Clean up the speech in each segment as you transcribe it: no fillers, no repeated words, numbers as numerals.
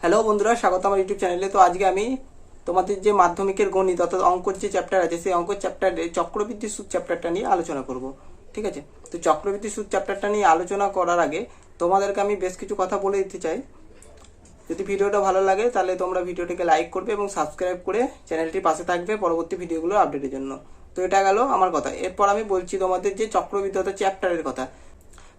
Hello বন্ধুরা, স্বাগত আমার ইউটিউব চ্যানেলে। তো আজকে আমি তোমাদের যে মাধ্যমিকের গণিত অর্থাৎ অঙ্কর যে চ্যাপ্টার আছে সেই অঙ্কর চ্যাপ্টারে চক্রবৃদ্ধি সুদ চ্যাপ্টারটা নিয়ে আলোচনা করব। ঠিক আছে, তো চক্রবৃদ্ধি সুদ চ্যাপ্টারটা নিয়ে আলোচনা করার আগে তোমাদেরকে আমি বেশ কিছু কথা বলে দিতে চাই। যদি ভিডিওটা ভালো লাগে তাহলে তোমরা ভিডিওটিকে লাইক করবে এবং সাবস্ক্রাইব করে চ্যানেলটির পাশে থাকবে পরবর্তী ভিডিওগুলো আপডেটের জন্য। তো এটা গেল আমার কথা। এরপর আমি বলছি তোমাদের যে চক্রবৃদ্ধি অর্থাৎ চ্যাপ্টারের কথা।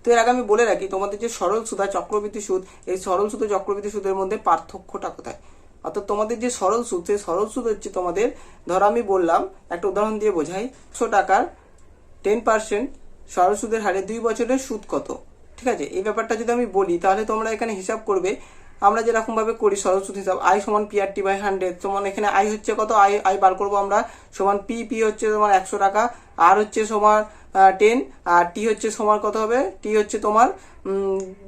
তো এর আগে আমি বলে রাখি, তোমাদের যে সরল সুদ আর চক্রবৃদ্ধি সুদ, এই সরল সুদ ও চক্রবৃদ্ধি সুদের মধ্যে পার্থক্যটা কোথায়। অর্থাৎ তোমাদের যে সরল সুদ, সেই সরল সুদ হচ্ছে তোমাদের, ধরো আমি বললাম একটা উদাহরণ দিয়ে বোঝাই, 100 টাকার 10% সরল সুদের হারে 2 বছরের সুদ কত। ঠিক আছে, এই ব্যাপারটা যদি আমি বলি তাহলে তোমরা এখানে হিসাব করবে আমরা যেরকম ভাবে করি সরল সুদ হিসাব, আই সমান PRT/100 সমান, এখানে আই হচ্ছে কত, আই আই বার করবো আমরা, সমান পি হচ্ছে তোমার 100 টাকা, আর হচ্ছে সমান 10, আর টি হচ্ছে সমান কত হবে, টি হচ্ছে তোমার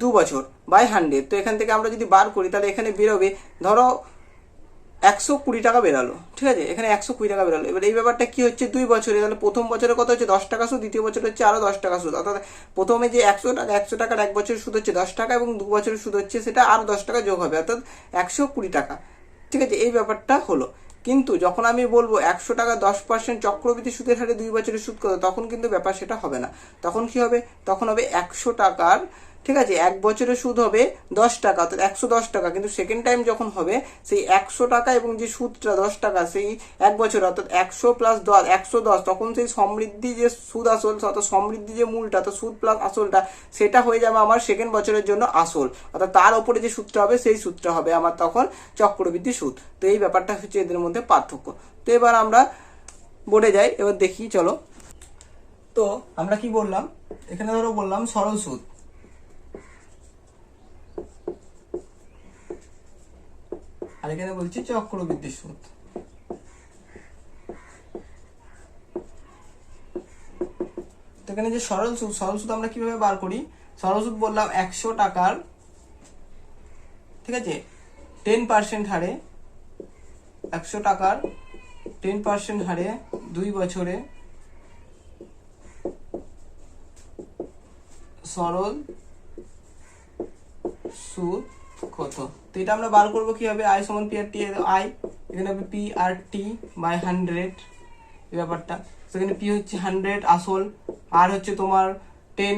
2 বছর বাই 100। তো এখান থেকে আমরা যদি বার করি তাহলে এখানে বেরোবে ধরো 120 টাকা বেরালো। ঠিক আছে, এখানে 120 টাকা বেরালো। এবার এই ব্যাপারটা কি হচ্ছে, 2 বছরে, তাহলে প্রথম বছরে কত হচ্ছে 10 টাকা সুদ, দ্বিতীয় বছর হচ্ছে আরো 10 টাকা সুদ। অর্থাৎ প্রথমে যে 100 টাকার 1 বছরের সুদ হচ্ছে 10 টাকা এবং 2 বছরের সুদ হচ্ছে সেটা আরো 10 টাকা যোগ হবে, অর্থাৎ 120 টাকা। ঠিক আছে, এই ব্যাপারটা হলো। কিন্তু যখন আমি বলবো 100 টাকা 10% চক্রবৃদ্ধি সুদের হারে 2 বছরের সুদ কত, তখন কিন্তু ব্যাপার সেটা হবে না। তখন কি হবে, তখন হবে 100 টাকার, ঠিক আছে, 1 বছরের সুদ হবে 10 টাকা, অর্থাৎ 110 টাকা। কিন্তু সেকেন্ড টাইম যখন হবে সেই 100 টাকা এবং যে সুদটা 10 টাকা, সেই 1 বছর অর্থাৎ 100 প্লাস 10 110, তখন সেই সমৃদ্ধি যে সুদ আসল অর্থাৎ সমৃদ্ধি যে মূলটা, তো সুদ প্লাস আসলটা, সেটা হয়ে যাবে আমার সেকেন্ড বছরের জন্য আসল, অর্থাৎ তার উপরে যে সুদটা হবে সেই সুদটা হবে আমার তখন চক্রবৃদ্ধি সুদ। তো এই ব্যাপারটা হচ্ছে এদের মধ্যে পার্থক্য। তো এবার আমরা বোর্ডে যাই, এবার দেখি চলো। তো আমরা কি বললাম, এখানে ধরো বললাম সরল সুদ, আর এখানে বলছি চক্রবৃদ্ধি সুদ। তো এখানে যে সরল সুদ, সরল সুদ আমরা কিভাবে বার করি, সরল সুদ বললাম 100 টাকার, ঠিক আছে, 10% হারে, 100 টাকার 10% হারে 2 বছরে সরল সুদ কত। তো এটা আমরা বার করবো কিভাবে, আই সমান PRT, আই এখানে হবে PRT/100 এই ব্যাপারটা। সেখানে পি হচ্ছে 100 আসল, আর হচ্ছে তোমার 10,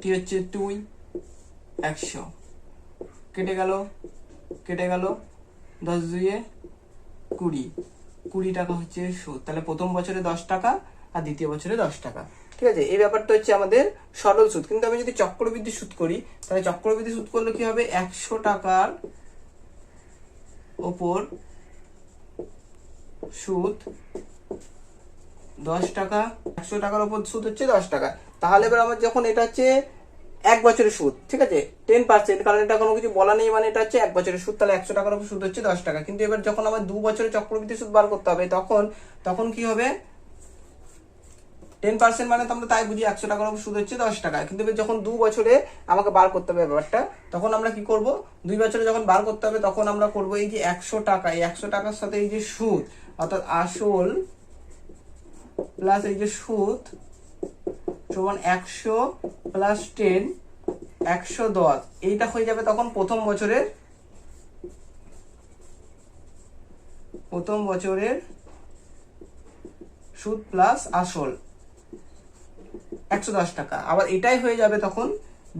টি হচ্ছে 2, 100 কেটে গেল, কেটে গেল 10 2 20 টাকা হচ্ছে সুদ। তাহলে প্রথম বছরে 10 টাকা আর দ্বিতীয় বছরে 10 টাকা। ঠিক আছে, এই ব্যাপারটা হচ্ছে আমাদের সরল সুদ। কিন্তু আমি যদি চক্রবৃদ্ধি সুদ করি তাহলে চক্রবৃদ্ধি সুদ করলে কি হবে, 100 টাকার ওপর সুদ 10 টাকা, 100 টাকার ওপর সুদ হচ্ছে 10 টাকা। তাহলে এবার আমার যখন এটা হচ্ছে 1 বছরের সুদ, ঠিক আছে, 10%, কারণ এটা কোনো কিছু বলা নেই, মানে এটা হচ্ছে 1 বছরের সুদ, তাহলে 100 টাকার উপর সুদ হচ্ছে 10 টাকা। কিন্তু এবার যখন আমার 2 বছরের চক্রবৃদ্ধি সুদ বার করতে হবে তখন তখন কি হবে, 10% মানে তো আমরা তাই বুঝি 100 টাকার উপর সুদ হচ্ছে 10 টাকা। কিন্তু যখন 2 বছরে আমাকে বার করতে হবে ব্যাপারটা, তখন আমরা কি করব, 2 বছরে যখন বার করতে হবে তখন আমরা করব এই যে 100 টাকা, এই 100 টাকার সাথে এই যে সুদ অর্থাৎ আসল প্লাস এই যে সুদ সমান 100 প্লাস 10 110, এইটা হয়ে যাবে তখন প্রথম বছরের সুদ প্লাস আসল 110 টাকা। আবার এটাই হয়ে যাবে তখন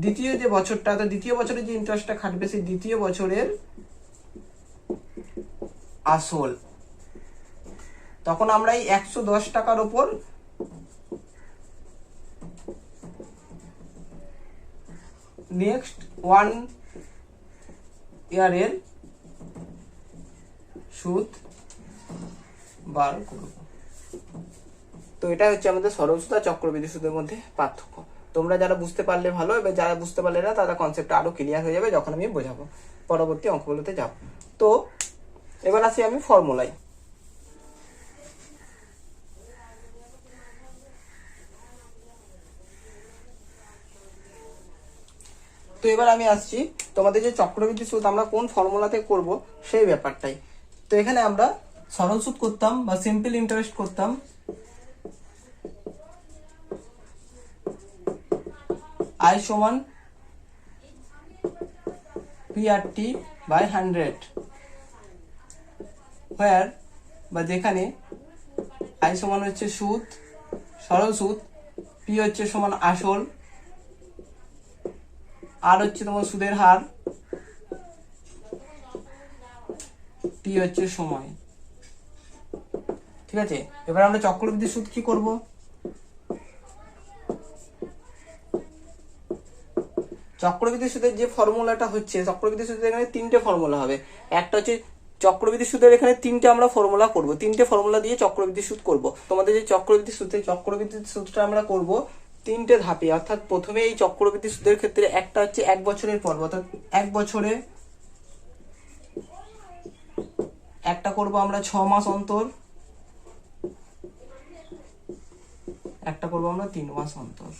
দ্বিতীয় যে বছরটা, তো দ্বিতীয় বছরে যে ইন্টারেস্টটা খাটবে সেই দ্বিতীয় বছরের আসল। তখন আমরা এই 110 টাকার উপর নেক্সট 1 ইয়ারের সুদ বার করব। তো এটা হচ্ছে আমাদের সরল সুদ আর চক্রবৃদ্ধি সুদের মধ্যে পার্থক্য। তোমরা যারা বুঝতে পারলে ভালো, এবার যারা বুঝতে পারলে না তারা কনসেপ্টটা আরো ক্লিয়ার হয়ে যাবে যখন আমি বোঝাবো, পরবর্তী অঙ্কগুলোতে যাব। তো এবার আসি আমি ফর্মুলায়। তো এবার আমি আসছি তোমাদের যে চক্রবৃদ্ধি সুদ আমরা কোন ফর্মুলাতে করব সেই ব্যাপারটাই। তো এখানে আমরা সরল সুদ করতাম বা সিম্পল ইন্টারেস্ট করতাম, আই সমান PRT বাই 100, হোয়ার বা যেখানে আই সমান হচ্ছে সুদ, সরল সুদ, পি হচ্ছে সমান আসল, আর হচ্ছে তোমার সুদের হার, টি হচ্ছে সময়। ঠিক আছে, এবার আমরা চক্রবৃদ্ধি সুদ কি করব? চক্রবৃদ্ধি সুদের যে ফর্মুলাটা হচ্ছে, চক্রবৃদ্ধি সুদের এখানে তিনটে ফর্মুলা হবে। একটা হচ্ছে চক্রবৃদ্ধি সুদের এখানে তিনটে আমরা ফর্মুলা করব, তিনটে ফর্মুলা দিয়ে চক্রবৃদ্ধি সুদ করব। তোমাদের যে চক্রবৃদ্ধি সুদটা আমরা করব তিনটে ধাপে। অর্থাৎ প্রথমে এই চক্রবৃদ্ধি সুদের ক্ষেত্রে একটা হচ্ছে 1 বছরের পর্ব, অর্থাৎ 1 বছরে একটা করব আমরা 6 মাস অন্তর, একটা করব আমরা 3 মাস অন্তর।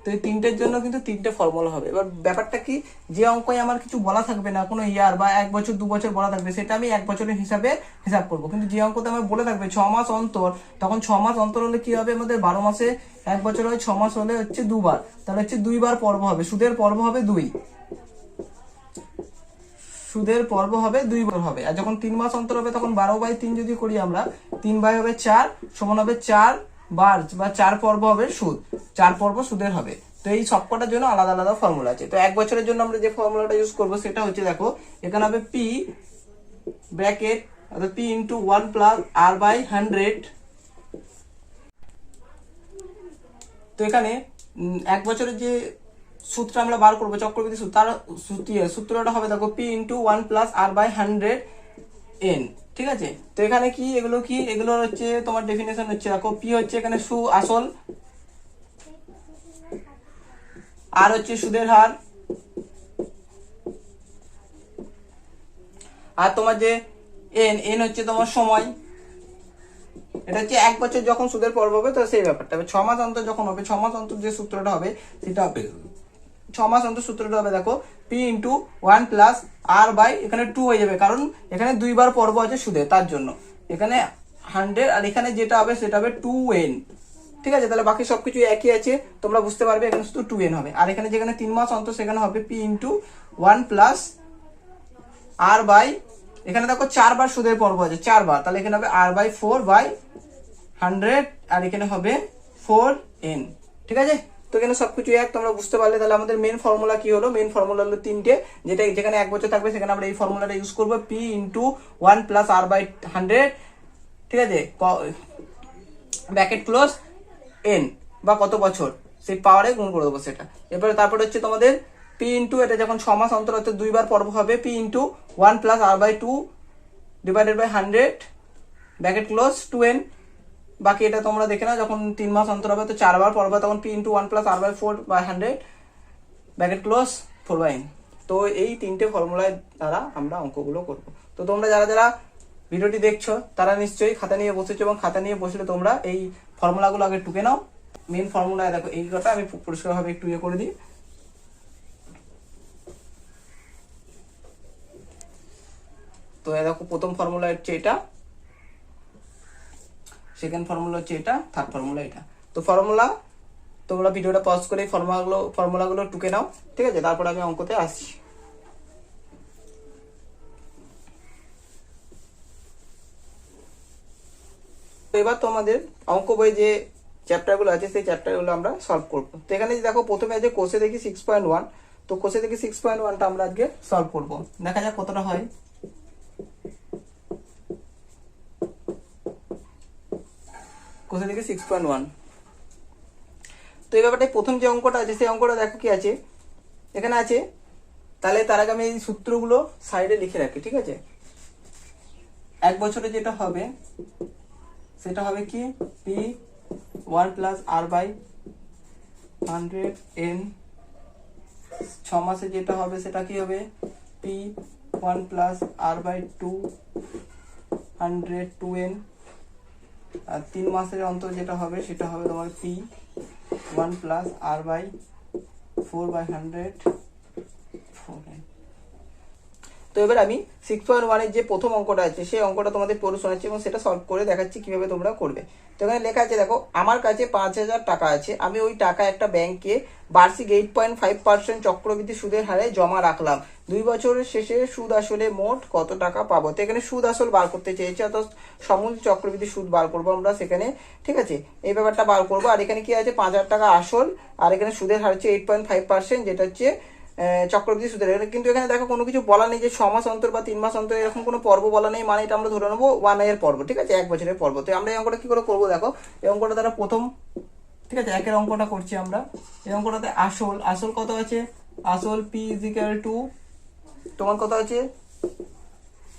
তো এই তিনটের জন্য কিন্তু তিনটে ফর্মুলা হবে। এবার ব্যাপারটা কি, যে অঙ্কই আমার কিছু বলা থাকবে না, কোনো ইয়ার বা 1 বছর 2 বছর বলা থাকবে, সেটা আমি 1 বছরের হিসাব করবো। কিন্তু যে অঙ্কতে আমার বলে থাকবে 6 মাস অন্তর, তখন 6 মাস অন্তর হলে কি হবে, আমাদের 12 মাসে 1 বছর হয়, 6 মাস হলে হচ্ছে 2 বার, তাহলে হচ্ছে 2 বার পর্ব হবে, সুদের পর্ব হবে 2, সুদের পর্ব হবে 2 বার হবে। আর যখন 3 মাস অন্তর হবে তখন 12/3 যদি করি আমরা, 3 বাই হবে 4 সমান হবে 4 বার বা 4 পর্ব হবে সুদ, 4 পর্ব সুদের হবে। তো এই সবকটার জন্য আলাদা আলাদা ফর্মুলা আছে। তো 1 বছরের জন্য আমরা যে ফর্মুলাটা ইউজ করব সেটা হচ্ছে, দেখো এখানে হবে পি ব্র্যাকেট অর্থাৎ P into 1 plus R by 100। তো এখানে 1 বছরের যে সূত্রটা আমরা বার করবো চক্রবৃদ্ধি সুদ, তার সূত্রটা হবে দেখো P into 1 plus R by 100 N. ঠিক আছে, তো এখানে কি এগুলো হচ্ছে তোমার ডেফিনেশন হচ্ছে, দেখো পি হচ্ছে এখানে আসল, আর হচ্ছে সুদের হার, আর তোমার যে এন হচ্ছে তোমার সময়। এটা হচ্ছে 1 বছর যখন সুদের পর্ব হবে তো সেই ব্যাপারটা হবে। 6 মাস অন্তর যখন হবে, 6 মাস অন্তর যে সূত্রটা হবে সেটা হবে, 6 মাস অন্তর সূত্রটা হবে দেখো P into 1 plus R by এখানে 2 হয়ে যাবে, কারণ এখানে 2 বার পর্ব আছে সুদে, তার জন্য এখানে 100, আর এখানে যেটা হবে সেটা হবে 2n। ঠিক আছে, তাহলে বাকি সবকিছু একই আছে, তোমরা বুঝতে পারবে, এখানে শুধু 2n হবে। আর এখানে যেখানে 3 মাস অন্তর সেখানে হবে P into 1 plus R by, এখানে দেখো 4 বার সুদের পর্ব আছে, 4 বার, তাহলে এখানে হবে আর বাই 4/100, আর এখানে হবে 4n। ঠিক আছে, তো এখানে সবকিছু এক, তোমরা বুঝতে পারলে। তাহলে আমাদের মেন ফর্মুলা কি হলো, মেন ফর্মুলা হলো তিনটে, যেটা যেখানে 1 বছর থাকবে সেখানে আমরা এই ফর্মুলাটা ইউজ করবো, P into 1 plus R by 100। ঠিক আছে, ব্র্যাকেট ক্লোজ এন বা কত বছর সেই পাওয়ারে গুণ করে দেবো সেটা। এবারে তারপরে হচ্ছে তোমাদের পি ইন্টু, এটা যখন 6 মাস অন্তর অর্থাৎ 2 বার পর্ব হবে, P into 1 plus R by 2 divided by 100 bracket close 2n। বাকি এটা তোমরা দেখে নাও, যখন 3 মাস অন্তর হবে তো 4 বার পর্ব, তখন P into 1 plus R by 4/100 bracket close 4/n। তো এই তিনটে ফর্মুলার দ্বারা আমরা অঙ্কগুলো করব। তো তোমরা যারা যারা ভিডিওটি দেখছো তারা নিশ্চয়ই খাতা নিয়ে বসেছো, এবং খাতা নিয়ে বসলে তোমরা এই ফর্মুলাগুলো আগে টুকে নাও। মেন ফর্মুলা দেখো এই কথা আমি পরিষ্কারভাবে একটু ইয়ে করে দিই। তো দেখো প্রথম ফর্মুলা হচ্ছে এটা, সেকেন্ড ফর্মুলা হচ্ছে এটা, থার্ড ফর্মুলা এটা। তো ফর্মুলা তোমরা ভিডিওটা পজ করে এই ফর্মুলাগুলো টুকে নাও। ঠিক আছে, তারপর আমি অঙ্কতে আসছি। এবার তোমাদের অঙ্ক বই যে চ্যাপ্টারগুলো আছে সেই চ্যাপ্টারগুলো আমরা সলভ করব। তো এখানে দেখো প্রথমে আছে কোষে দেখি 6.1। তো কোষে দেখি 6.1টা আমরা আজকে সলভ করব, দেখা যাক কতটা হয়। কোষে দেখি 6.1। তো এই ব্যাপারটা প্রথম যে অঙ্কটা আছে সেই অঙ্কটা দেখো কি আছে, এখানে আছে। তাহলে তার আগে আমি এই সূত্রগুলো সাইডে লিখে রাখি। ঠিক আছে, 1 বছরে যেটা হবে সেটা হবে কি, P 1 plus R by 100n। 6 মাসে যেটা হবে সেটা কি হবে, পি 1 প্লাস আর বাই 200 আর 3 মাসের অন্তর যেটা হবে সেটা হবে তোমার P 1 plus R by 4/100 4n। তো এবার আমি 6.1 যে প্রথম অঙ্কটা আছে সেই অঙ্কটা তোমাদের পড়ে শোনাচ্ছি এবং সেটা সলভ করে দেখাচ্ছি কিভাবে তোমরা করবে। তো এখানে লেখা আছে, দেখো আমার কাছে 5,000 টাকা আছে, আমি ওই টাকা একটা ব্যাংকে বার্ষিক 8.5% চক্রবৃদ্ধি সুদের হারে জমা রাখলাম। 2 বছরের শেষে সুদ আসলে মোট কত টাকা পাবো। তো এখানে সুদ আসল বার করতে চেয়েছে, অর্থাৎ সমূল চক্রবৃদ্ধি সুদ বার করবো আমরা সেখানে, ঠিক আছে, এই ব্যাপারটা বার করবো। আর এখানে কি আছে, 5,000 টাকা আসল, আর এখানে সুদের হার হচ্ছে 8.5%, যেটা হচ্ছে চক্রবৃদ্ধি সুদের। কিন্তু এখানে দেখো কোনো কিছু বলা নেই যে 6 মাস অন্তর বা 3 মাস অন্তর, এরকম কোনো পর্ব বলা নেই, মানে এটা আমরা ধরে নেবো 1 year পর্ব, ঠিক আছে, 1 বছরের পর্ব। তো আমরা এই অঙ্কটা কি করে করবো, দেখো এই অঙ্কটা দ্বারা প্রথম, ঠিক আছে, একের অঙ্কটা করছি আমরা। এই অঙ্কটাতে আসল কত আছে, আসল পি ইজিক্যাল টু তোমার কত আছে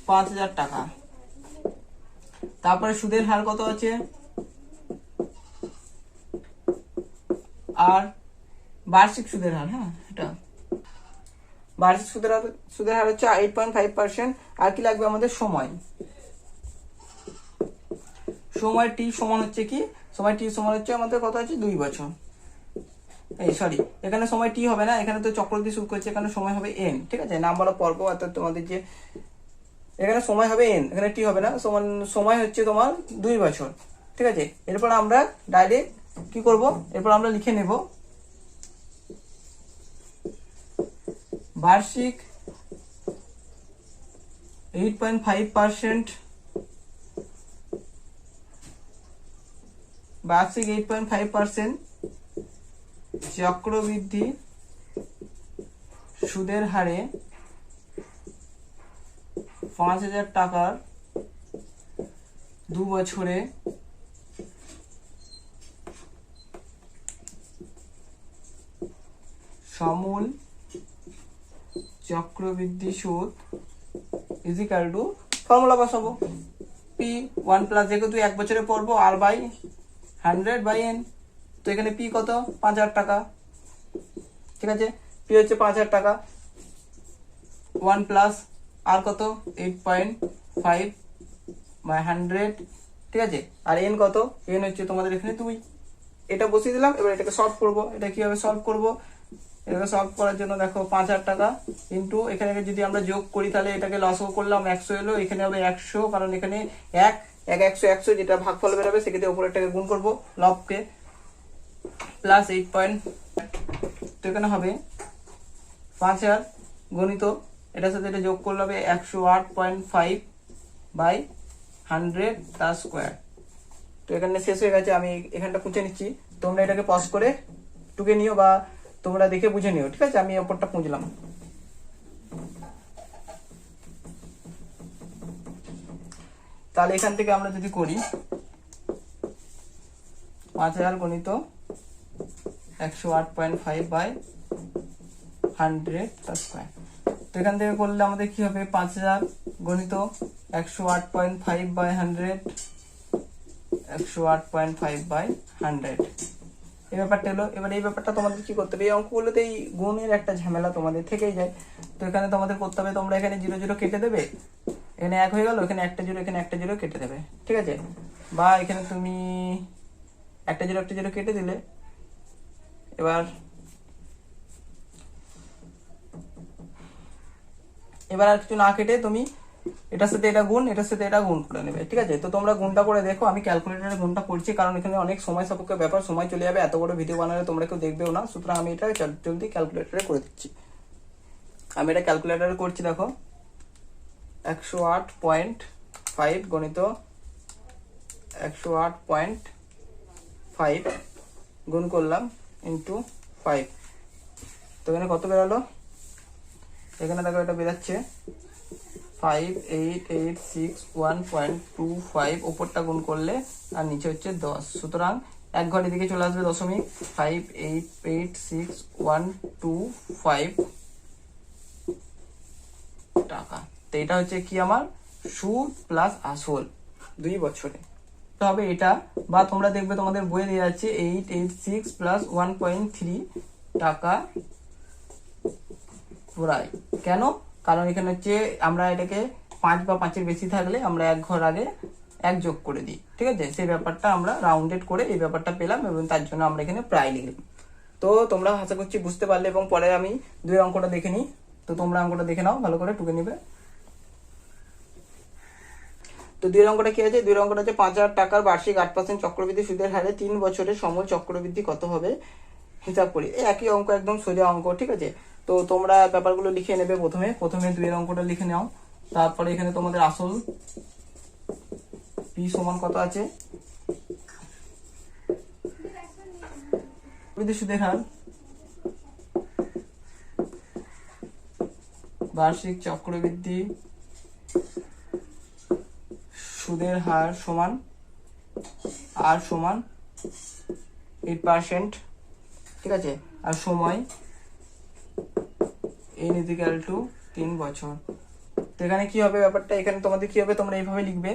5,000 টাকা। তারপরে সুদের হার কত আছে, আর বার্ষিক সুদের হার, হ্যাঁ এটা বার্ষিক সুদের হার হচ্ছে 8.5%। আর কি লাগবে আমাদের, সময় টি সমান হচ্ছে কি, সময় টি সমান হচ্ছে আমাদের কত আছে 2 বছর। এই সরি, এখানে সময় টি হবে না, এখানে তো চক্রবৃদ্ধি সুদ করছে, এখানে সময় হবে এন, ঠিক আছে, নাম্বার অফ পর্ব, অর্থাৎ তোমাদের যে এখানে সময় হবে এন, এখানে টি হবে না, সময় হচ্ছে তোমার 2 বছর, ঠিক আছে। এরপর আমরা ডাইরেক্ট কি করব, এরপর আমরা লিখে নেব বার্ষিক 8.5%, বার্ষিক 8.5% চক্রবৃদ্ধি সুদের হারে 5,000 টাকার 2 বছরে সমূল চক্রবৃদ্ধি সুদ ইজিক্যাল টু, ফর্মুলা বসাবো পি 1+, যেহেতু 1 বছরে পড়বো, আর বাই 100/n। তো এখানে পি কত, 5,000 টাকা, ঠিক আছে, পি হচ্ছে 5,000 টাকা, 1+ আর কত 8.5/100, ঠিক আছে, আর এন কত, এন হচ্ছে তোমাদের এখানে 2। এটা বসিয়ে দিলাম। এবার এটাকে সলভ করবো। এটা কিভাবে সলভ করবো, এটাকে সলভ করার জন্য দেখো 5,000 টাকা ইন্টু, এখানে যদি আমরা যোগ করি তাহলে এটাকে লসও করলাম, 100 এলো, এখানে হবে 100, কারণ এখানে 1 যেটা ভাগফল বেরোবে সেক্ষেত্রে উপরেরটাকে গুণ করবো লবকে, প্লাস 8. তো এখানে হবে 5,000 গণিত এটার সাথে এটা যোগ করলে হবে 108.5/100 তার স্কোয়ার। তো এখানে শেষ হয়ে গেছে, আমি এখানটা পুঁছে নিচ্ছি, তোমরা এটাকে পজ করে টুকে নিও বা তোমরা দেখে বুঝে নিও, ঠিক আছে। আমি ওপরটা পুঁজলাম। তাহলে এখান থেকে আমরা যদি করি 5,000 গণিত 108.5/100 তার স্কোয়ার। তো এখান থেকে করলে আমাদের কি হবে, 5,000 গণিত 108.5/100, 108.5/100 এই ব্যাপারটা এলো। এবার এই ব্যাপারটা তোমাদের কি করতে হবে, এই অঙ্কগুলোতে এই গুণের একটা ঝামেলা তোমাদের থেকেই যায়। তো এখানে তোমাদের করতে হবে, তোমরা এখানে 0 0 কেটে দেবে, এখানে 1 হয়ে গেল, এখানে একটা 0, এখানে একটা 0 কেটে দেবে, ঠিক আছে, বা এখানে তুমি একটা 0 কেটে দিলে। এবার আর কিছু না কেটে তুমি এটার সাথে এটা গুণ, এটার সাথে এটা গুণ করে নেবে, ঠিক আছে। তো তোমরা গুণটা করে দেখো, আমি ক্যালকুলেটরে গুণটা করছি, কারণ এখানে অনেক সময় সাপেক্ষ ব্যাপার, সময় চলে যাবে, এত বড় ভিডিও বানালে তোমরা কেউ দেখবেও না, সুতরাং আমি এটা জলদি ক্যালকুলেটরে করে দিচ্ছি। আমি এটা ক্যালকুলেটরে করছি, দেখো 108.5 গণিত 108.5 গুণ করলাম ইন্টু 5। তো এখানে কত বেরোলো, এখানে দেখো এটা বেরাচ্ছে 5886.1.25, ওপরটা গুণ করলে আর নিচে হচ্ছে 10, সুতরাং এক ঘরের দিকে চলে আসবে 0.5886.125 টাকা। তো এটা হচ্ছে কি আমার সুদ প্লাস আসল 2 বছরে। তবে এটা, বা তোমরা দেখবে তোমাদের বইয়ে দেওয়া আছে 886 + 1.3 টাকা প্রায়। কেন, কারণ এখানে হচ্ছে আমরা এটাকে 5 বা 5-এর বেশি থাকলে আমরা এক ঘর আগে 1 যোগ করে দিই, ঠিক আছে, সেই ব্যাপারটা আমরা রাউন্ডেড করে এই ব্যাপারটা পেলাম এবং তার জন্য আমরা এখানে প্রায় লিখলাম। তো তোমরা আশা করছি বুঝতে পারলে, এবং পরে আমি 2 অঙ্কটা দেখে নিই। তো তোমরা অঙ্কটা দেখে নাও, ভালো করে টুকে নিবে। তো 2 অঙ্কটা কি আছে, 2 অঙ্কটা আছে 5,000 টাকার বার্ষিক 8% চক্রবৃদ্ধি সুদের হারে 3 বছরের সময় চক্রবৃদ্ধি কত হবে হিসাব করি। এই একই অঙ্ক, একদম সোজা অঙ্ক, ঠিক আছে। তো তোমরা ব্যাপারগুলো লিখে নেবে। প্রথমে 2 অঙ্কটা লিখে নাও, তারপরে এখানে তোমাদের আসল পি সমান কত আছে, সুদের হার বার্ষিক চক্রবৃদ্ধি সুদের হার সমান আর সমান 8%, ঠিক আছে, আর সময় n = 3 বছর। তো এখানে কি হবে ব্যাপারটা, এখানে তোমাদের কি হবে, তোমরা এইভাবে লিখবে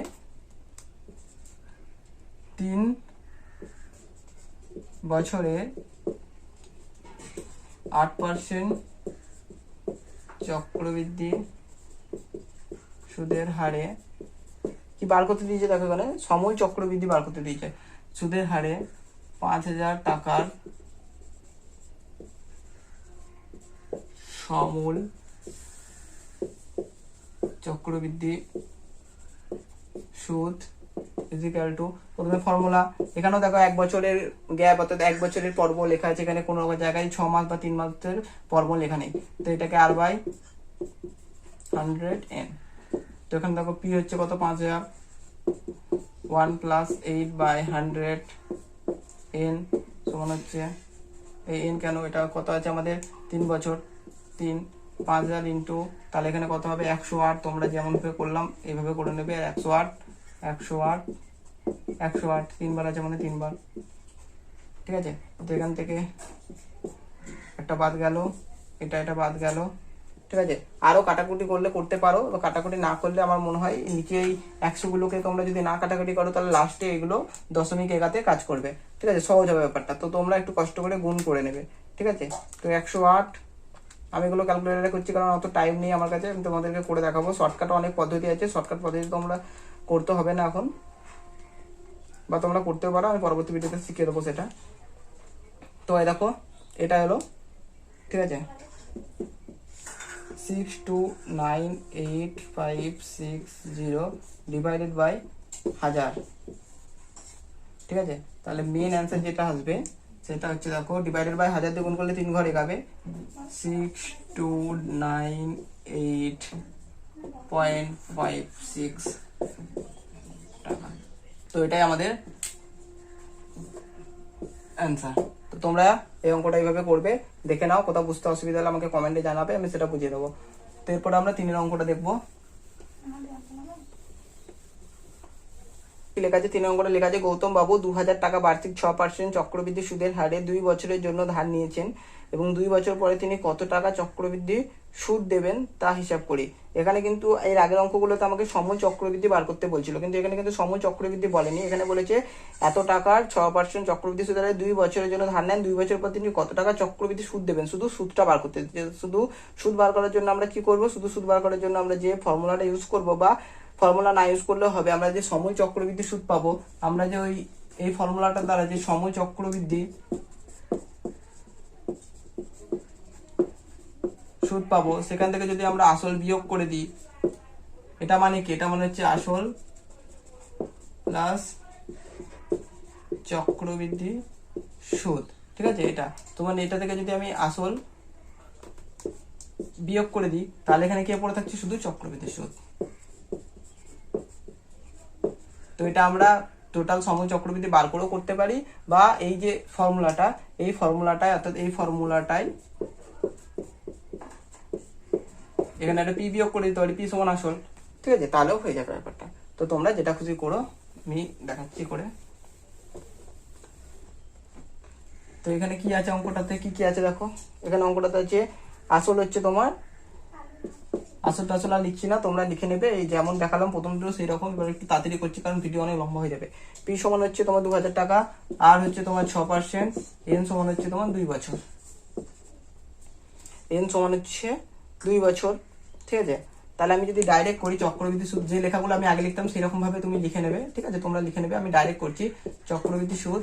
3 বছরে 8% চক্রবৃদ্ধি সুদের হারে কি বার করতে দিয়েছে, দেখো এখানে সময় চক্রবৃদ্ধি বার করতে দিয়েছে, সুদের হারে 5,000 টাকার সমূল চক্রবৃদ্ধি সুদ = প্রথমে ফর্মুলা, এখানেও দেখো 1 বছরের গ্যাপ, অর্থাৎ 1 বছরের পর্ব লেখা আছে, এখানে কোনো জায়গায় 6 মাস বা 3 মাসের পর্ব লেখা নেই। তো এটাকে r/100n। তো এখানে দেখো পি হচ্ছে কত, 5,000, 1 + 8/100n সমান হচ্ছে এই n, কেন এটা কত আছে আমাদের 3 বছর, 3 5,000 ইন্টু, তাহলে এখানে কত হবে 108। তোমরা যেমন ভাবে করলাম এইভাবে করে নেবে, 108 3 বার আছে মানে 3 বার, ঠিক আছে। তো এখান থেকে একটা বাদ গেল, এটা বাদ গেল, ঠিক আছে। আরো কাটাকুটি করলে করতে পারো, কাটাকুটি না করলে আমার মনে হয় নিচে এই 100 গুলোকে তোমরা যদি না কাটাকুটি করো তাহলে লাস্টে এগুলো দশমিক এগাতে কাজ করবে, ঠিক আছে, সহজ হবে ব্যাপারটা। তো তোমরা একটু কষ্ট করে গুণ করে নেবে, ঠিক আছে। তো 108, আমি এগুলো ক্যালকুলেটারে করছি কারণ অত টাইম নেই আমার কাছে, আমি তোমাদেরকে করে দেখাবো। শর্টকাটে অনেক পদ্ধতি আছে, শর্টকাট পদ্ধতি তোমরা করতে হবে না এখন, বা তোমরা করতেও পারো, আমি পরবর্তী ভিডিওতে শিখিয়ে দেবো সেটা। তো এই দেখো এটা হলো, ঠিক আছে, 6298560 ডিভাইডেড বাই 1000, ঠিক আছে। তাহলে মেন অ্যান্সার যেটা আসবে সেটা হচ্ছে, দেখো ডিভাইডেড বাই 1000 দিয়ে গুণ করলে 3 ঘর এগাবে, 6298.56 টাকা। তো এটাই আমাদের অ্যান্সার। তো তোমরা এই অঙ্কটা এইভাবে করবে, দেখে নাও, কোথাও বুঝতে অসুবিধা হলে আমাকে কমেন্টে জানাবে, আমি সেটা বুঝিয়ে দেবো। তো এরপরে আমরা 3 অঙ্কটা দেখবো। লেখা আছে 3 অঙ্কটা লেখা আছে, গৌতম বাবু 2,000 টাকা বার্ষিক 6% চক্রবৃদ্ধি সুদের হারে 2 বছরের জন্য ধার নিয়েছেন এবং 2 বছর পরে তিনি কত টাকা চক্রবৃদ্ধি সুদ দেবেন তা হিসাব করি। এখানে কিন্তু এর আগের অঙ্কগুলোতে আমাকে সময় চক্রবৃদ্ধি বার করতে বলছিল, কিন্তু এখানে কিন্তু সময় চক্রবৃদ্ধি বলেনি, এখানে বলেছে এত টাকার 6% চক্রবৃদ্ধি সুদের হারে 2 বছরের জন্য ধার নেন, 2 বছর পর তিনি কত টাকা চক্রবৃদ্ধি সুদ দেবেন, শুধু সুদটা বার করতে। শুধু সুদ বার করার জন্য আমরা কি করব, শুধু সুদ বার করার জন্য আমরা যে ফর্মুলাটা ইউজ করব, বা ফর্মুলা না ইউজ করলেও হবে, আমরা যে সময় চক্রবৃদ্ধি সুদ পাবো, আমরা যে এই ফর্মুলাটার দ্বারা যে সময় চক্রবৃদ্ধি সুদ পাবো, সেখান থেকে যদি আমরা আসল বিয়োগ করে দিই, এটা মানে কি, এটা মানে হচ্ছে আসল প্লাস চক্রবৃদ্ধি সুদ, ঠিক আছে। এটা তোমার এটা থেকে যদি আমি আসল বিয়োগ করে দিই, তাহলে এখানে কি পড়ে থাকছে, শুধু চক্রবৃদ্ধি সুদ। তো এটা আমরা টোটাল সময় চক্রবৃদ্ধি বার করেও করতে পারি, বা এই যে ফর্মুলাটা, এই ফর্মুলাটাই, অর্থাৎ এই ফর্মুলাটাই এখানে একটা পি বিয়োগ করে দিতে পারি, পি সমান আসল, ঠিক আছে, তাহলেও হয়ে যাবে ব্যাপারটা। তো তোমরা যেটা খুশি করো, আমি দেখাচ্ছি করে। তো এখানে কি আছে অঙ্কটাতে, কি কি আছে দেখো, এখানে অঙ্কটাতে আছে আসল হচ্ছে তোমার, আসলটা আসলে আর লিখছি না, তোমরা লিখে নেবে, এই যেমন দেখালাম প্রথম দুটো সেই রকম, এবার একটু তাড়াতাড়ি করছি কারণ ভিডিও অনেক লম্বা হয়ে যাবে। পি সমান হচ্ছে তোমার 2,000 টাকা, আর হচ্ছে তোমার 6%, এন সমান হচ্ছে তোমার 2 বছর, এন সমান হচ্ছে 2 বছর, ঠিক আছে। তাহলে আমি যদি ডাইরেক্ট করি চক্রবৃদ্ধি সুদ, যে লেখাগুলো আমি আগে লিখতাম সেরকম ভাবে তুমি লিখে নেবে, ঠিক আছে, তোমরা লিখে নেবে। আমি ডাইরেক্ট করছি চক্রবৃদ্ধি সুদ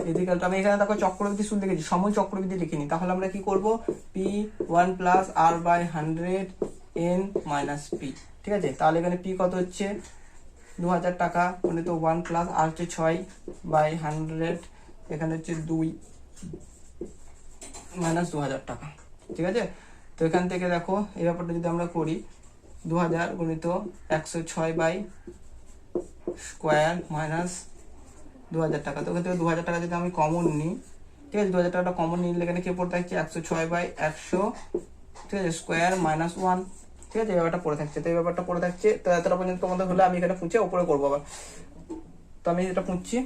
এদিকে, আমি এখানে দেখো চক্রবৃদ্ধি সুদ লিখেছি, সময় চক্রবৃদ্ধি লিখিনি, তাহলে আমরা কি করব, পি 1 + r/100 n - p, ঠিক আছে। তাহলে এখানে পি কত হচ্ছে 2000 টাকা গণিত 1 প্লাস আর হচ্ছে 6/100, এখানে হচ্ছে 2 মাইনাস 2000 টাকা। ঠিক আছে, তো এখান থেকে দেখো এই ব্যাপারটা যদি আমরা করি, 2000 গণিত 106/স্কোয়ার মাইনাস 2000 টাকা। তো ওখান থেকে 2000 টাকা যদি আমি কমন নিই, ঠিক আছে, 2000 টাকাটা কমন নিলে এখানে কে পড়ে থাকছে 106/100, ঠিক আছে, স্কোয়ার মাইনাস 1। ঠিক আছে, এই ব্যাপারটা পড়ে থাকছে। তো এই ব্যাপারটা পড়ে থাকছে, তো এতটা পর্যন্ত তোমাদের হলে আমি এখানে পুঁছে উপরে করবো আবার। তো আমি এটা পুঁছছি,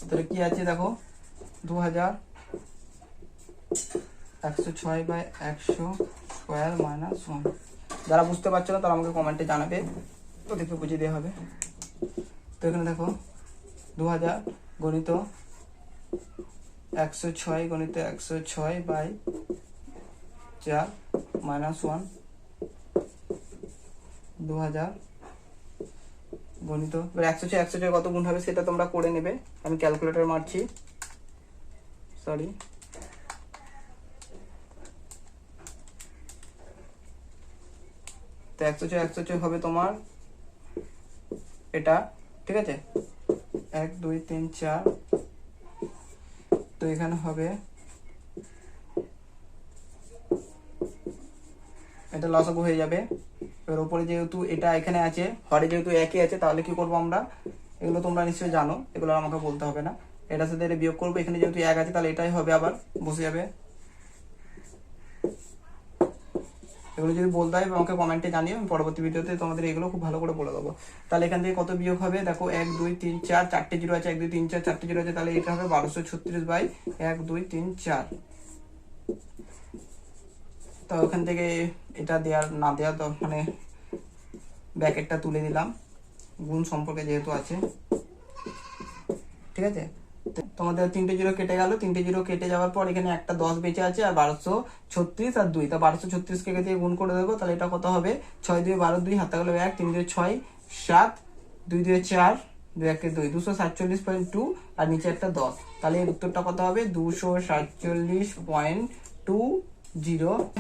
তাহলে কি আছে দেখো, 2000 106/100 স্কোয়ার মাইনাস 1। যারা বুঝতে পারছো না তারা আমাকে কমেন্টে জানাবে, ওদেরকে বুঝিয়ে দেওয়া হবে। তো এখানে দেখো 2000 গণিত 106 গণিত 106/4 মাইনাস 1, 2000 গণিত, এবার 106 কত গুণ হবে সেটা তোমরা করে নেবে, আমি ক্যালকুলেটর মারছি, সরি। তো 106 হবে তোমার এটা, ঠিক আছে, 1 2 3 4, তো এখানে হবে এটা লসাগু হয়ে যাবে। এবার উপরে যেহেতু এটা এখানে আছে, হরে যেহেতু একই আছে, তাহলে কি করবো আমরা, এগুলো তোমরা নিশ্চয়ই জানো, এগুলো আমাকে বলতে হবে না। এটার সাথে এটা বিয়োগ করবো, এখানে যেহেতু 1 আছে তাহলে এটাই হবে, আবার বসে যাবে। এগুলো যদি বলতে হয় আমাকে কমেন্টে জানিয়ে আমি পরবর্তী ভিডিওতে তোমাদের এগুলো খুব ভালো করে বলে দেবো। তাহলে এখান থেকে কত বিয়োগ হবে দেখো, 1 2 3 4, 4টে জিরো আছে, 1 2 3 4, 4টে জিরো আছে, তাহলে এটা হবে 1236/1 2 3 4। তো ওখান থেকে এটা দেওয়ার না দেওয়ার মানে ব্র্যাকেটটা তুলে দিলাম, গুণ সম্পর্কে যেহেতু আছে। ঠিক আছে, তোমাদের 3টে জিরো কেটে গেল, 3টে জিরো কেটে যাওয়ার পর এখানে একটা 10 বেঁচে আছে, আর 1236 আর 2, তা 1236 কে দিয়ে গুণ করে দেবো, তাহলে এটা কত হবে, 6 2 12, 2 হাতে গেল 1, 3 2 6 7, 2 2 4, 2 1 2, 247.2, আর নিচে একটা 10, তাহলে এর উত্তরটা কত হবে, 247.20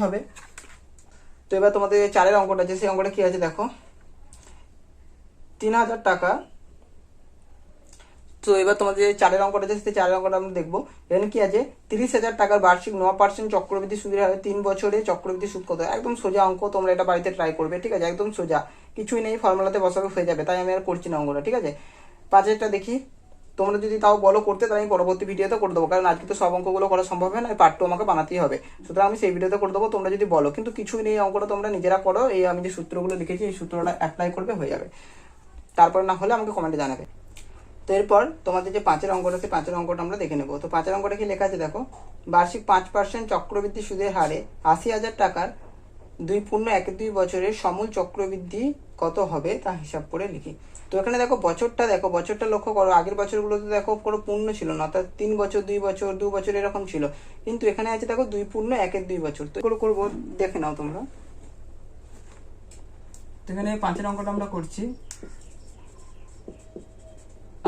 হবে। তো এবার তোমাদের 4-এর অঙ্কটা আছে, সেই অঙ্কটা কি আছে দেখো, 3000 টাকা। তো এবার তোমাদের 4-এর অঙ্কটা আছে, সেই 4-এর অঙ্কটা আমরা দেখবো। এখানে কি আছে, 30,000 টাকার বার্ষিক 9% চক্রবৃদ্ধি সুদের হারে 3 বছরে চক্রবৃদ্ধি সুদ কত। একদম সোজা অঙ্ক, তোমরা এটা বাড়িতে ট্রাই করবে, ঠিক আছে, একদম সোজা, কিছুই নেই, ফর্মুলাতে বসাবে হয়ে যাবে, তাই আমি আর করছি না অঙ্কটা। ঠিক আছে, 5-এরটা দেখি, তোমরা যদি তাও বলো করতে, তাহলে আমি পরবর্তী ভিডিওতে করে দেবো, কারণ আজকে তো সব অঙ্কগুলো করা সম্ভব হয় না, পার্ট 2 আমাকে বানাতেই হবে, সুতরাং আমি সেই ভিডিওতে করে দেবো। তোমরা যদি বলো, কিন্তু কিছুই নেই, অঙ্কটা তোমরা নিজেরা করো, এই আমি যে সূত্রগুলো লিখেছি এই সূত্রটা অ্যাপ্লাই করবে, হয়ে যাবে। তারপর না হলে আমাকে কমেন্টে জানাবে। তো এরপর তোমাদের যে 5-এর অঙ্কটা আছে, 5-এর অঙ্কটা আমরা দেখে নেবো। তো 5-এর অঙ্কটা কি লেখা আছে দেখো, বার্ষিক 5% চক্রবৃদ্ধি সুদের হারে 80,000 টাকার 2.12 বছরের সমূল চক্রবৃদ্ধি কত হবে তা হিসাব করে লিখি। তো এখানে দেখো বছরটা, দেখো বছরটা লক্ষ্য করো, আগের বছরগুলোতে দেখো কোনো পূর্ণ ছিল না, অর্থাৎ 3 বছর 2 বছর 2 বছর এরকম ছিল, কিন্তু এখানে আছে দেখো 2.12 বছর। তো এগুলো করবো, দেখে নাও তোমরা। তো এখানে 5-এর অঙ্কটা আমরা করছি,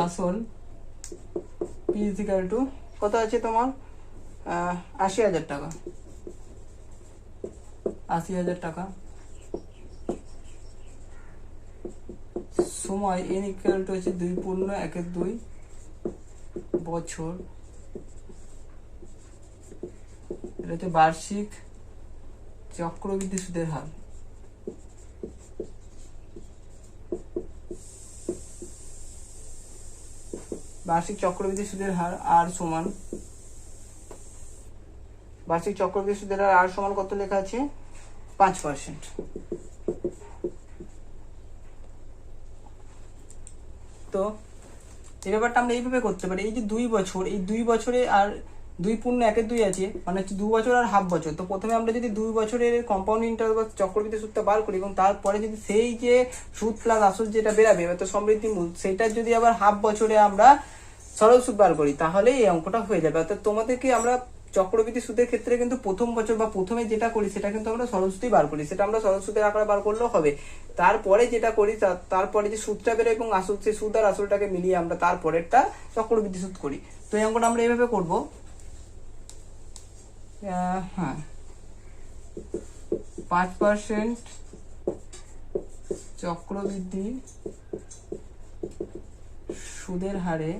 আসল P ইজিক্যাল টু কত আছে তোমার, 80,000 টাকা, 80,000 টাকা, সময় n ইকুয়াল টু হচ্ছে 2.12 বছর, এটা হচ্ছে বার্ষিক চক্রবৃদ্ধি সুদের হার। বার্ষিক চক্রবৃদ্ধি সুদের হার আর সমান, বার্ষিক চক্রবৃদ্ধি সুদের হার আর সমান কত লেখা আছে, 5%। তো এই ব্যাপারটা আমরা এইভাবে করতে পারি, এই যে 2 বছর, এই 2 বছরে আর 2.12 আছে, মানে হচ্ছে 2 বছর আর হাফ বছর। তো প্রথমে আমরা যদি 2 বছরের কম্পাউন্ড ইন্টারেস্ট বা চক্রবৃদ্ধি সুদটা বার করি, এবং তারপরে যদি সেই যে সুদ প্লাস আসল যেটা বেরাবে, তো সমৃদ্ধি মূল, সেইটার যদি আবার হাফ বছরে আমরা সরল সুদ বার করি, তাহলে এই অঙ্কটা হয়ে যাবে। অর্থাৎ তোমাদেরকে আমরা চক্রবৃদ্ধি সুদের ক্ষেত্রে কিন্তু প্রথম বছর বা প্রথমে যেটা করি সেটা কিন্তু আমরা সরল সুদই বার করি, সেটা আমরা সরল সুদের আকারে বার করলেও হবে। তারপরে যেটা করি, তারপরে যে সুদটা বেরোয় এবং আসল, সেই সুদ আর আসলটাকে মিলিয়ে আমরা তারপরেরটা চক্রবৃদ্ধি সুদ করি। তো এই অঙ্কটা আমরা এইভাবে করবো। হ্যাঁ, 5% চক্রবৃদ্ধি সুদের হারে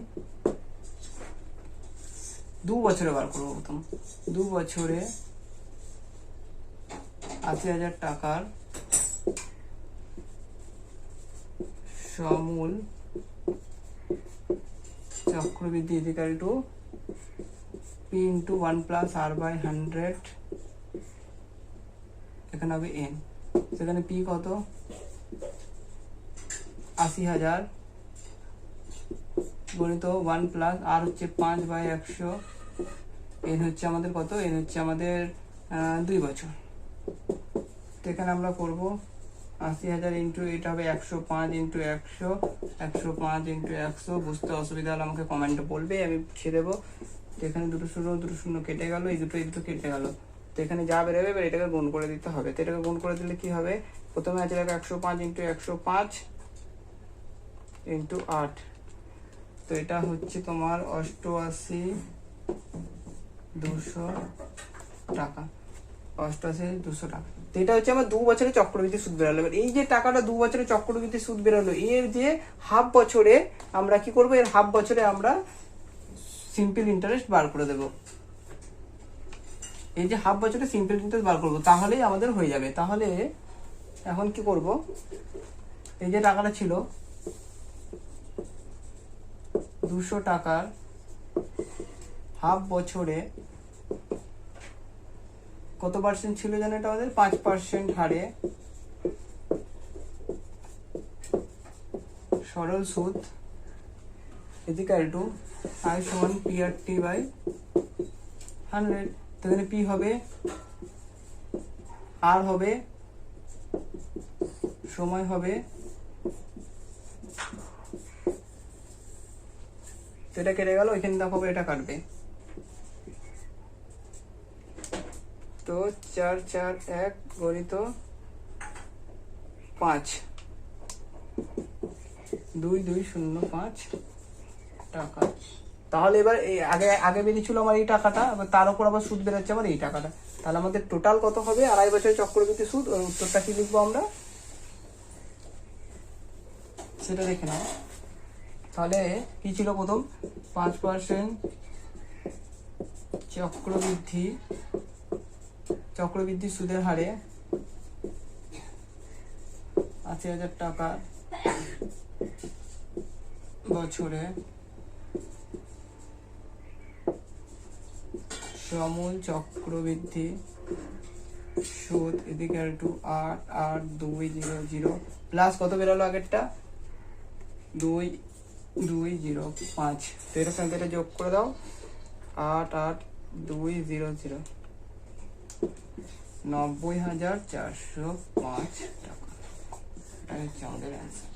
2 বছরে বার করবো। প্রথম 2 বছরে 80,000 টাকার সমূল চক্রবৃদ্ধি equal to P into 1 plus R by 100, এখানে হবে N, সেখানে P কত 80,000 গণিত 1 প্লাস R হচ্ছে 5/100, N হচ্ছে আমাদের কত, N হচ্ছে আমাদের 2 বছর। তো এখানে আমরা করব 80,000 ইন্টু, এটা হবে 105 ইন্টু 100, 105 ইন্টু 100। বুঝতে অসুবিধা হলে আমাকে কমেন্টে বলবে, আমি বুঝিয়ে দেবো। তো এখানে দুটো শূন্য কেটে গেল, এই দুটো কেটে গেল। তো এখানে যা বেরোবে এবার এটাকে গুণ করে দিতে হবে। তো এটাকে গুণ করে দিলে কি হবে, প্রথমে আছে দেখো 105 ইন্টু 105 ইন্টু 8, তো এটা হচ্ছে তোমার 88,200 টাকা, 88,200 টাকা। তো এটা হচ্ছে আমার 2 বছরের চক্রবৃদ্ধি সুদ বেরোলো। এবার এই যে টাকাটা 2 বছরের চক্রবৃদ্ধি সুদ বেরোলো, এর যে হাফ বছরে আমরা কি করব, এর হাফ বছরে আমরা সিম্পল ইন্টারেস্ট বার করে দেব। এই যে হাফ বছরে সিম্পল ইন্টারেস্ট বার করব, তাহলেই আমাদের হয়ে যাবে। তাহলে এখন কি করব, এই যে টাকাটা ছিল 200 টাকার হাফ বছরে কত পার্সেন্ট ছিল জানো, এটা আমাদের 5% হারে সরল সুদ ইকুয়াল টু I সমান PRT বাই 100। তো এখানে P হবে, R হবে, সময় হবে, তো এটা কেটে গেল, এখানে দেখো এটা কাটবে। তো 4 4 1 গণিত 5, 2205 টাকা। তাহলে এবার এই আগে বেরিয়েছিল আমার এই টাকাটা, এবার তার উপর আবার সুদ বেরোচ্ছে আমার এই টাকাটা। তাহলে আমাদের টোটাল কত হবে 2.5 বছরের চক্রবৃদ্ধি সুদ। ওর উত্তরটা কি লিখবো আমরা সেটা দেখে নাও। তাহলে কি ছিল, প্রথম 5% চক্রবৃদ্ধি সুদের হারে 80,000 টাকা বছরে সমূল চক্রবৃদ্ধি সুদ ইকুয়াল টু 88200 প্লাস কত বেরোলো আগেরটা 2205। তো এটার সঙ্গে এটা যোগ করে দাও, 88200, 90,405 টাকা। এটা হচ্ছে আমাদের অ্যান্সার।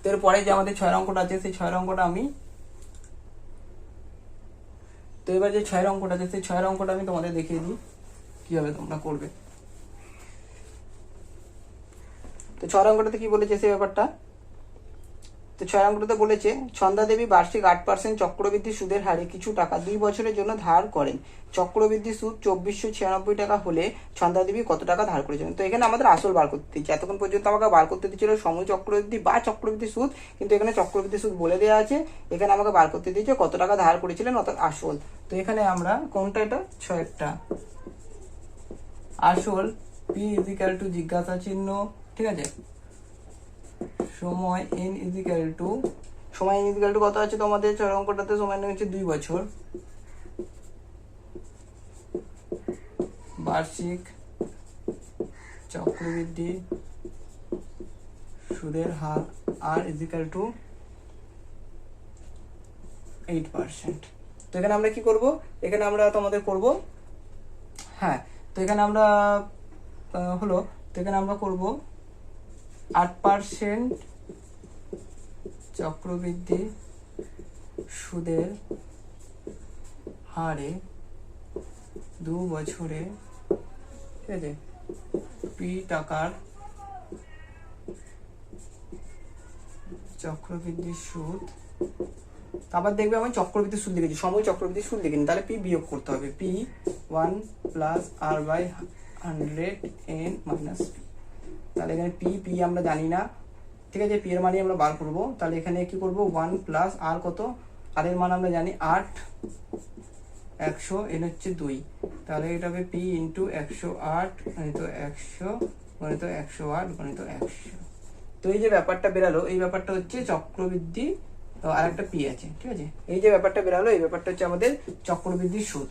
তো এরপরে যে আমাদের 6 অঙ্কটা আছে, সেই 6 অঙ্কটা আমি, তো এবার যে 6 অঙ্কটা আছে সেই 6 অঙ্কটা আমি তোমাদের দেখিয়ে দিই কিভাবে তোমরা করবে। তো 6 অঙ্কটাতে কি বলেছে সেই ব্যাপারটা, তো 6 অঙ্কটাতে বলেছে ছন্দা দেবী বার্ষিক 8% চক্রবৃদ্ধি সুদের হারে কিছু টাকা 2 বছরের জন্য ধার করেন। চক্রবৃদ্ধি সুদ 2496 টাকা হলে ছন্দা দেবী কত টাকা ধার করেছেন। তো এখানে আমাদের আসল বার করতে দিচ্ছে, এতক্ষণ পর্যন্ত আমাকে বার করতে দিচ্ছিল সমূল চক্রবৃদ্ধি বা চক্রবৃদ্ধি সুদ, কিন্তু এখানে চক্রবৃদ্ধি সুদ বলে দেওয়া আছে, এখানে আমাকে বার করতে দিচ্ছে কত টাকা ধার করেছিলেন, অর্থাৎ আসল। তো এখানে আমরা কোনটা, এটা 6টা আসল, P ইকুয়াল টু জিজ্ঞাসা চিহ্ন, ঠিক আছে, সময় n ইকুয়াল টু, সময় n ইকুয়াল টু কত আছে তোমাদের 6 অঙ্কটাতে, সময় হচ্ছে 2 বছর, বার্ষিক চক্রবৃদ্ধি সুদের হার R ইকুয়াল টু 8%। তো এখানে আমরা কি করব, এখানে আমরা তোমাদের করব, হ্যাঁ, তো এখানে আমরা হলো, তো এখানে আমরা করব 8% চক্রবৃদ্ধি সুদের হারে 2 বছরে, ঠিক আছে, P টাকার চক্রবৃদ্ধি সুদ। আবার দেখবে আমি চক্রবৃদ্ধি সুদ লিখেছি, সময় চক্রবৃদ্ধি সুদ লিখিনি, তাহলে P বিয়োগ করতে হবে, P 1 plus R by 100n minus P. তাহলে এখানে পি পি আমরা জানি না, ঠিক আছে, পি এর মানে আমরা বার করবো। তাহলে এখানে কি করব 1 প্লাস আর কত, আর এর মান আমরা জানি 8, 100, এন হচ্ছে 2, তাহলে এটা হবে পি ইন্টু 108 গণিত 100 গণিত 108 গণিত 100। তো এই যে ব্যাপারটা বেরালো, এই ব্যাপারটা হচ্ছে চক্রবৃদ্ধি, আর একটা পি আছে, ঠিক আছে। এই যে ব্যাপারটা বেরালো, এই ব্যাপারটা হচ্ছে আমাদের চক্রবৃদ্ধির সুদ।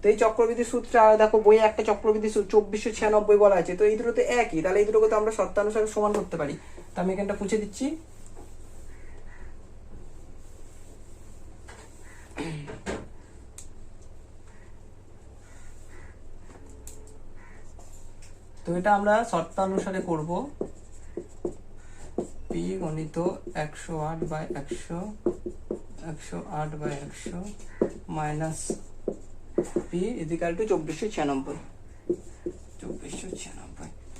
তো এই চক্রবৃদ্ধি সূত্রটা দেখো বইয়ে একটা চক্রবৃদ্ধি সুদ 2496 বলা আছে, তো এই দুটো তো একই, তাহলে এই দুটোকে তো আমরা শর্তানুসারে সমান করতে পারি। তো আমি এখানটা মুছে দিচ্ছি। তো এটা আমরা শর্তানুসারে করব, পি গণিত 108/100 108/100 মাইনাস পি ইকুয়াল টু 2496।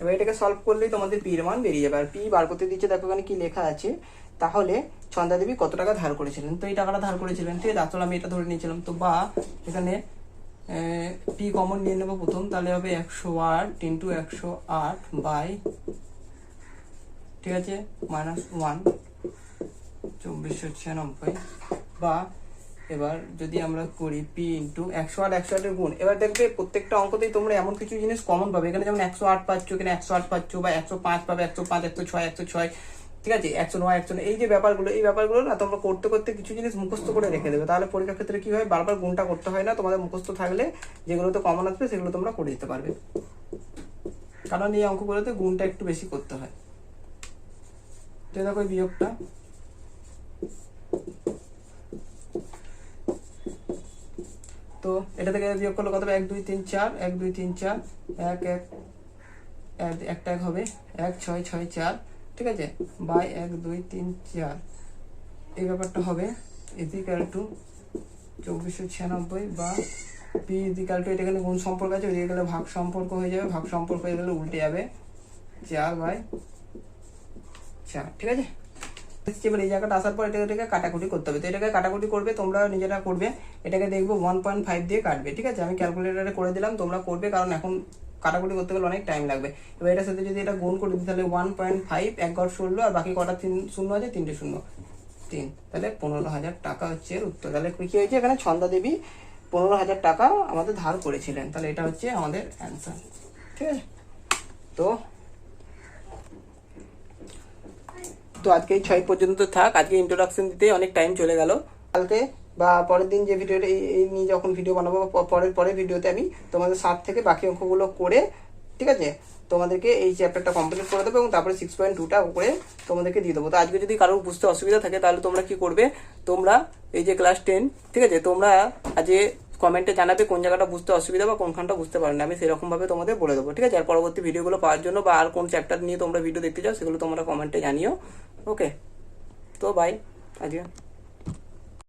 এবার এটাকে সলভ করলেই তোমাদের পি এর মান বেরিয়ে যাবে। আর পি বার করতে দিচ্ছে, দেখো এখানে কি লেখা আছে, তাহলে ছন্দা দেবী কত টাকা ধার করেছিলেন। তো এই টাকাটা ধার করেছিলেন, ঠিক আছে, আসলে আমি এটা ধরে নিয়েছিলাম। তো বা এখানে পি কমন নিয়ে নেবো প্রথম, তাহলে হবে 108 ইন্টু 108 বাই, ঠিক আছে, মাইনাস 1 2496। বা এবার যদি আমরা করি পি ইন্টু 108 108 গুণ, এবার দেখবে প্রত্যেকটা অঙ্কতেই তোমরা এমন কিছু জিনিস কমন পাবে। এখানে যেমন 108 পাচ্ছ, এখানে 108 পাচ্ছ, বা 105 পাবে, 105 106 106, ঠিক আছে, 109 109। এই যে ব্যাপারগুলো, এই ব্যাপারগুলো না তোমরা করতে করতে কিছু জিনিস মুখস্থ করে রেখে দেবে, তাহলে পরীক্ষার ক্ষেত্রে কি হয়, বারবার গুণটা করতে হয় না, তোমাদের মুখস্থ থাকলে যেগুলোতে কমন আসবে সেগুলো তোমরা করে দিতে পারবে। কারণ এই অঙ্কগুলোতে গুণটা একটু বেশি করতে হয়। তো দেখো বিয়োগটা, তো এটা থেকে বিয়োগ করলে কত হবে, 1 2 3 4 1 2 3 4 1 1 একটা 1 হবে 1 6 6 4, ঠিক আছে, বাই 1 2 3 4। এই ব্যাপারটা হবে ইকুয়াল টু 2496 বা পি ইকুয়াল টু, এটা এখানে গুণ সম্পর্ক আছে, ওইদিকে গেলে ভাগ সম্পর্ক হয়ে যাবে, ভাগ সম্পর্ক হয়ে গেলে উল্টে যাবে 4/4, ঠিক আছে। এবার এই জায়গাটা আসার পর এটাকে কাটাকুটি করতে হবে। তো এটাকে কাটাকুটি করবে, তোমরা নিজেরা করবে, এটাকে দেখবো 1.5 দিয়ে কাটবে, ঠিক আছে, আমি ক্যালকুলেটারে করে দিলাম, তোমরা করবে, কারণ এখন কাটাকুটি করতে গেলে অনেক টাইম লাগবে। এবার এটার সাথে যদি এটা গুণ করে দিই, তাহলে 1.5 1 ঘর 16, আর বাকি কটা 3 শূন্য আছে, 3টে শূন্য 3, তাহলে 15,000 টাকা হচ্ছে এর উত্তর। তাহলে কি হয়েছে, এখানে ছন্দা দেবী 15,000 টাকা আমাদের ধার করেছিলেন, তাহলে এটা হচ্ছে আমাদের অ্যান্সার, ঠিক আছে। তো আজকে এই 6 পর্যন্ত থাক, আজকে ইন্ট্রোডাকশন দিতে অনেক টাইম চলে গেল। কালকে বা পরের দিন যে ভিডিওটা এই নিয়ে যখন ভিডিও বানাবো, পরের ভিডিওতে আমি তোমাদের 7 থেকে বাকি অঙ্কগুলো করে, ঠিক আছে, তোমাদেরকে এই চ্যাপ্টারটা কমপ্লিট করে দেবো, এবং তারপরে 6.2টা করে তোমাদেরকে দিয়ে দেবো। তো আজকে যদি কারোর বুঝতে অসুবিধা থাকে, তাহলে তোমরা কি করবে, তোমরা এই যে ক্লাস 10, ঠিক আছে, তোমরা আজকে কমেন্টে জানাবে কোন জায়গাটা বুঝতে অসুবিধা বা কোনখানটা বুঝতে পারেন না, আমি সেরকম ভাবে তোমাদের বলে দেবো, ঠিক আছে। আর পরবর্তী ভিডিওগুলো পাওয়ার জন্য বা আর কোন চ্যাপ্টার নিয়ে তোমরা ভিডিও দেখতে চাও, সেগুলো তোমরা কমেন্টে জানিও। ওকে, তো বাই আজকে।